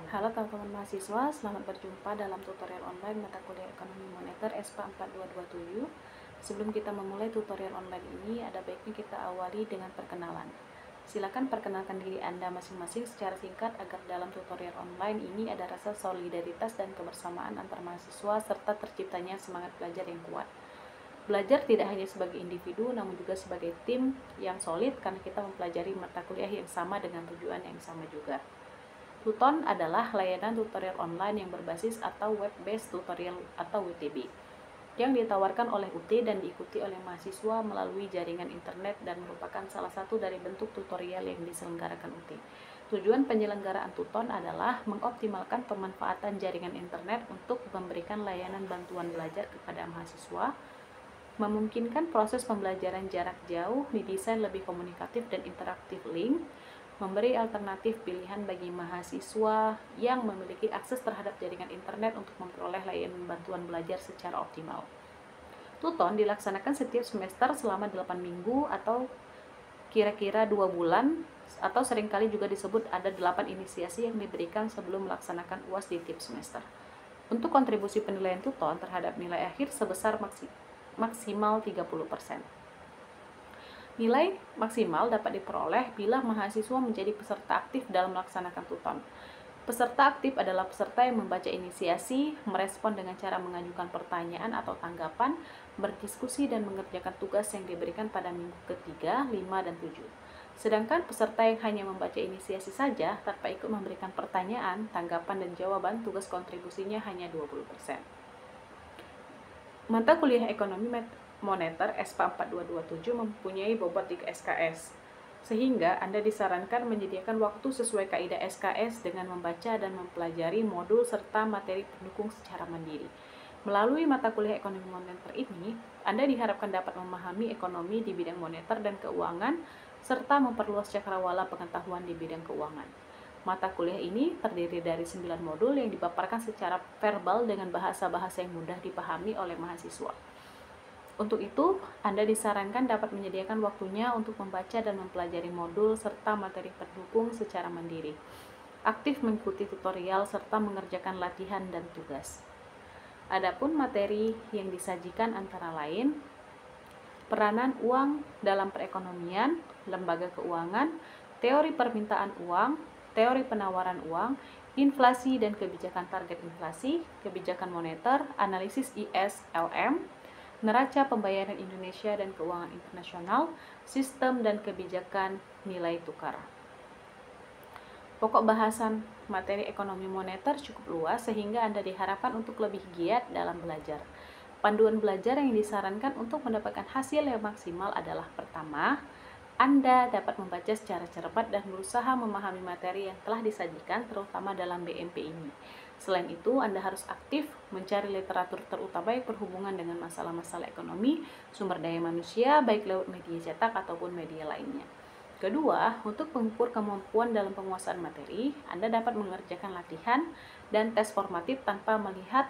Halo teman-teman mahasiswa, selamat berjumpa dalam tutorial online mata kuliah Ekonomi Moneter SPA 4227. Sebelum kita memulai tutorial online ini, ada baiknya kita awali dengan perkenalan. Silakan perkenalkan diri Anda masing-masing secara singkat agar dalam tutorial online ini ada rasa solidaritas dan kebersamaan antar mahasiswa serta terciptanya semangat belajar yang kuat. Belajar tidak hanya sebagai individu, namun juga sebagai tim yang solid karena kita mempelajari mata kuliah yang sama dengan tujuan yang sama juga. Tuton adalah layanan tutorial online yang berbasis atau web-based tutorial atau WTB yang ditawarkan oleh UT dan diikuti oleh mahasiswa melalui jaringan internet dan merupakan salah satu dari bentuk tutorial yang diselenggarakan UT. Tujuan penyelenggaraan Tuton adalah mengoptimalkan pemanfaatan jaringan internet untuk memberikan layanan bantuan belajar kepada mahasiswa, memungkinkan proses pembelajaran jarak jauh didesain lebih komunikatif dan interaktif link, memberi alternatif pilihan bagi mahasiswa yang memiliki akses terhadap jaringan internet untuk memperoleh layanan bantuan belajar secara optimal. Tuton dilaksanakan setiap semester selama 8 minggu atau kira-kira 2 bulan, atau seringkali juga disebut ada 8 inisiasi yang diberikan sebelum melaksanakan UAS di tiap semester. Untuk kontribusi penilaian Tuton terhadap nilai akhir sebesar maksimal 30%. Nilai maksimal dapat diperoleh bila mahasiswa menjadi peserta aktif dalam melaksanakan Tuton. Peserta aktif adalah peserta yang membaca inisiasi, merespon dengan cara mengajukan pertanyaan atau tanggapan, berdiskusi dan mengerjakan tugas yang diberikan pada minggu ketiga, 5, dan 7. Sedangkan peserta yang hanya membaca inisiasi saja tanpa ikut memberikan pertanyaan, tanggapan, dan jawaban, tugas kontribusinya hanya 20%. Mata kuliah Ekonomi Moneter SPA 4227 mempunyai bobot 3 SKS, sehingga Anda disarankan menyediakan waktu sesuai kaidah SKS dengan membaca dan mempelajari modul serta materi pendukung secara mandiri. Melalui mata kuliah Ekonomi Moneter ini, Anda diharapkan dapat memahami ekonomi di bidang moneter dan keuangan, serta memperluas cakrawala pengetahuan di bidang keuangan. Mata kuliah ini terdiri dari 9 modul yang dipaparkan secara verbal dengan bahasa-bahasa yang mudah dipahami oleh mahasiswa. Untuk itu, Anda disarankan dapat menyediakan waktunya untuk membaca dan mempelajari modul serta materi pendukung secara mandiri, aktif mengikuti tutorial serta mengerjakan latihan dan tugas. Adapun materi yang disajikan antara lain peranan uang dalam perekonomian, lembaga keuangan, teori permintaan uang, teori penawaran uang, inflasi dan kebijakan target inflasi, kebijakan moneter, analisis ISLM, neraca pembayaran Indonesia dan keuangan internasional, sistem dan kebijakan nilai tukar. Pokok bahasan materi ekonomi moneter cukup luas sehingga Anda diharapkan untuk lebih giat dalam belajar. Panduan belajar yang disarankan untuk mendapatkan hasil yang maksimal adalah: pertama, Anda dapat membaca secara cepat dan berusaha memahami materi yang telah disajikan terutama dalam BMP ini. Selain itu, Anda harus aktif mencari literatur terutama yang berhubungan dengan masalah-masalah ekonomi, sumber daya manusia, baik lewat media cetak ataupun media lainnya. Kedua, untuk mengukur kemampuan dalam penguasaan materi, Anda dapat mengerjakan latihan dan tes formatif tanpa melihat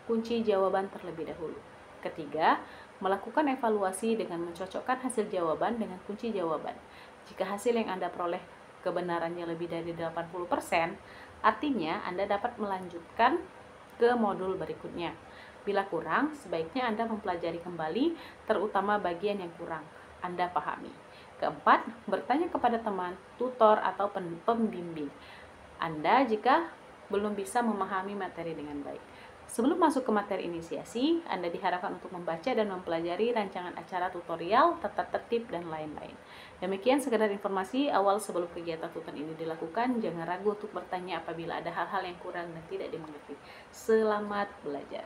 kunci jawaban terlebih dahulu. Ketiga, melakukan evaluasi dengan mencocokkan hasil jawaban dengan kunci jawaban. Jika hasil yang Anda peroleh kebenarannya lebih dari 80%, artinya Anda dapat melanjutkan ke modul berikutnya. Bila kurang, sebaiknya Anda mempelajari kembali, terutama bagian yang kurang Anda pahami. Keempat, bertanya kepada teman, tutor, atau pembimbing Anda jika belum bisa memahami materi dengan baik. Sebelum masuk ke materi inisiasi, Anda diharapkan untuk membaca dan mempelajari rancangan acara tutorial, tata tertib, dan lain-lain. Demikian sekedar informasi awal sebelum kegiatan Tuton ini dilakukan. Jangan ragu untuk bertanya apabila ada hal-hal yang kurang dan tidak dimengerti. Selamat belajar.